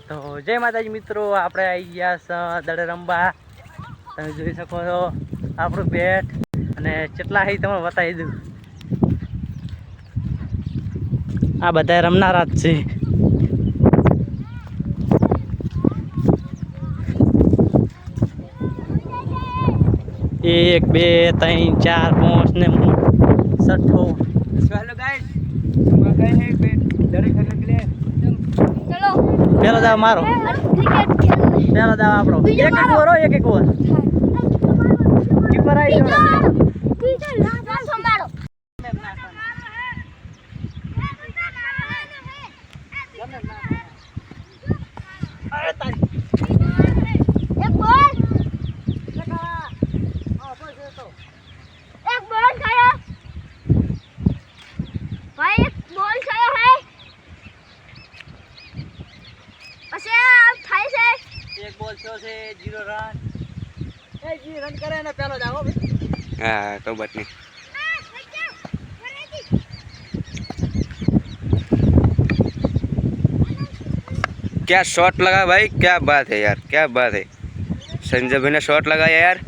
તો જય માતાજી મિત્રો, આપણે આવી ગયા દડે રમવા. તમે જોઈ શકો છો આપણું બેટ અને કેટલા હી તમે બતાવી દઉં. આ બધા રમનારા જ છે. 1 2 3 4 5 ને 6. हेलो गाइस, हम गए हैं डरे खेलने के लिए। चलो પેલો દાવ મારો, क्रिकेट खेलने પેલો દાવ આપણો. એક ઓવર કીપર આવી ગયો. टीचर ना संभालो અરે તારી एक बॉल खाया भाई, एक बॉल खाया है પછી આ થાય છે. એક બોલ થયો છે 0 રન. એ જી રન કરે ને પેલો દાવ હો. हाँ तो बात नहीं। क्या शॉट लगा भाई, क्या बात है यार, क्या बात है। संजय भाई ने शॉट लगाया यार।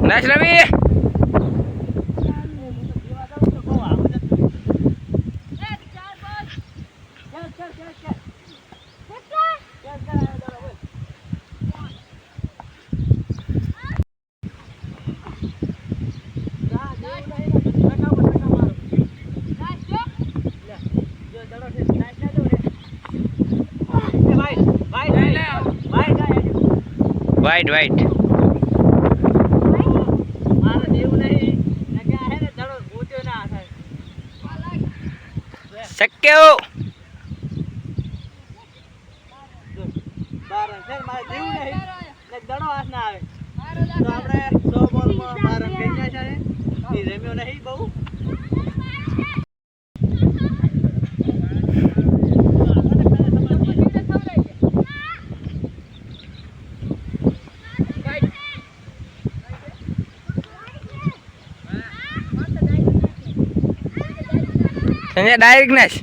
नाइस रवि। वाइट वाइट शक्य हो દડો હાથ ના આવે તો આપણે 100 બોલમાં 12 રન કરી નાખ્યા છે. એ રમ્યો નહીં બહુ. संजय डायरेक्ट नेश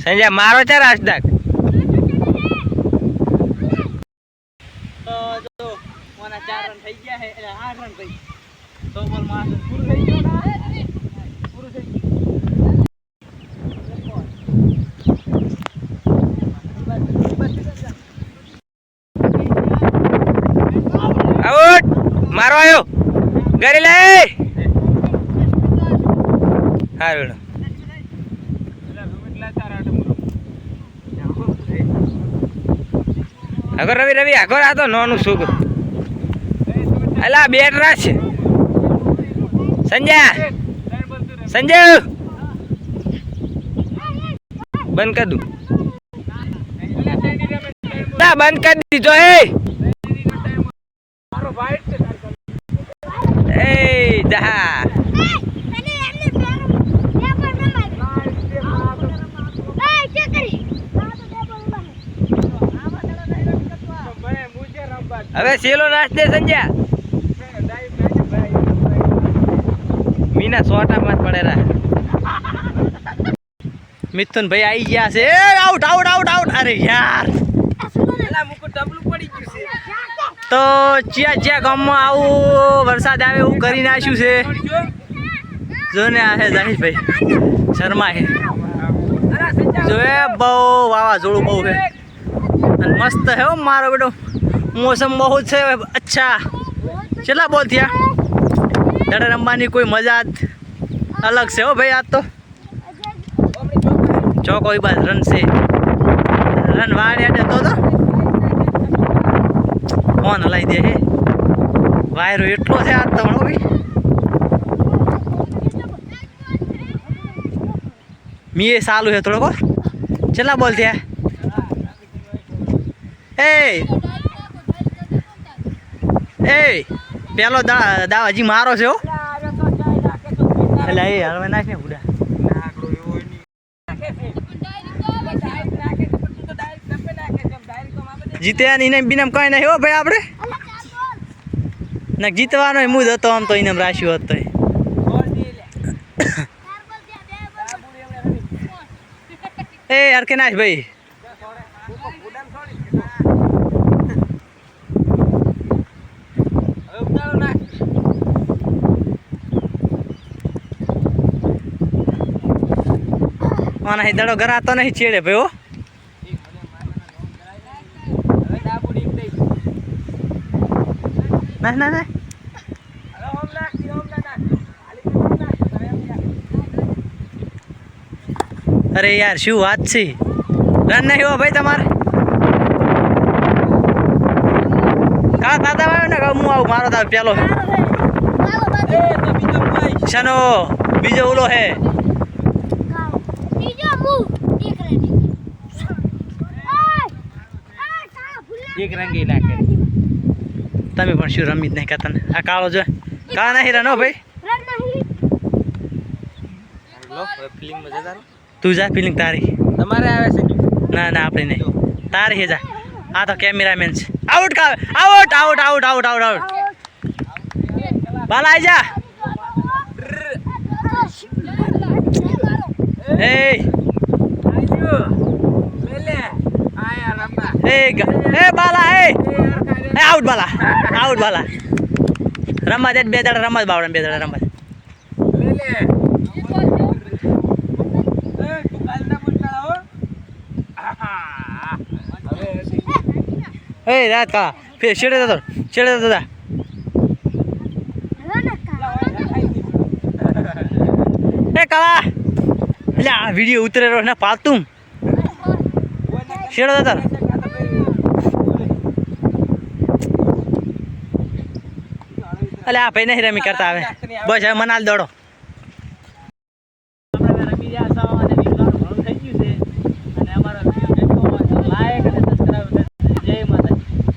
संजय मारो चार आज तक તો જો મોના 4 રન થઈ ગયા છે એટલે 8 રન થઈ. 100 બોલમાં 8 રન પૂરું થઈ ગયું ને. પૂરું થઈ ગયું. आउट मारो आयो गरी ले हारू अगर रवि रवि अगर आ तो नोनु सुग अला बेट राश संजय संजय बंद कर दूं ना बंद कर दीजो ए दा હવે સેલો નાચ દે સંજય મીના સોટામાં જ પડેલા. મિથુન ભાઈ આવી ગયા છે. Out out out out. અરે યાર એલા મુકુટ ડબલું પડી ગયું છે. તો જ્યાં ગામમાં આવું વરસાદ આવે એવું કરી નાખ્યું છે. જો ને આ છે જાહીરભાઈ શર્મા છે. જો એ બહુ વાવાઝોડું બહુ છે અને મસ્ત છે હો મારો બેટો. मौसम बहुत છે अच्छा. કેટલા બોલ થયા? દડે રમવાની કોઈ મજા જ अलग से हो भाई आज तो चौक कोई बात रन से रन वाड़े अड्डे तो फोन हलाई दे है वायरो एटलो है आज तो भाई मी ये चालू है थोड़ा को चला बोलते हैं ए પેલો દાવ હજી મારો છે હો એટલે એ હવે નાખ ને બુડા જીતે ઇનામ બિનામ કઈ નહીં હો ભાઈ આપણે ના જીતવાનો મૂડ હતો આમ તો ઇનામ રાખ્યું હોત તો એ યાર કે નાખ ભાઈ माना ही दड़ो गरा तो नहीं छेड़े पे हो नहीं नहीं नहीं अरे यार शू बात सी रन नहीं हुआ भाई तमारे का दादा भाई ना का मुँह मारो था प्यालो है शनो बीजो उलो है एक रंगी नाखे તમે પણ શું રમી જ નહીં કરતા ને આ કાળો જો કા નહીં રનો ભાઈ લો ફિલિંગ માં જતા તું જા ફિલિંગ તારી તમારે આવે છે ના ના આપણે નહીં તારી હે જા આ તો કેમેરામેન છે આઉટ કા out out out out out out બાલા આઈ જા એ ए बाला ए आउट बाला रमत दे बेदड़ रमत बावड़ा बेदड़ रमत ए रात का फिर छेड़े दे दादा ए काला ला वीडियो उतरे रो ना पातुम छेड़ो दादा अले आप नहीं रमी करता है बस है मनाल दौड़ो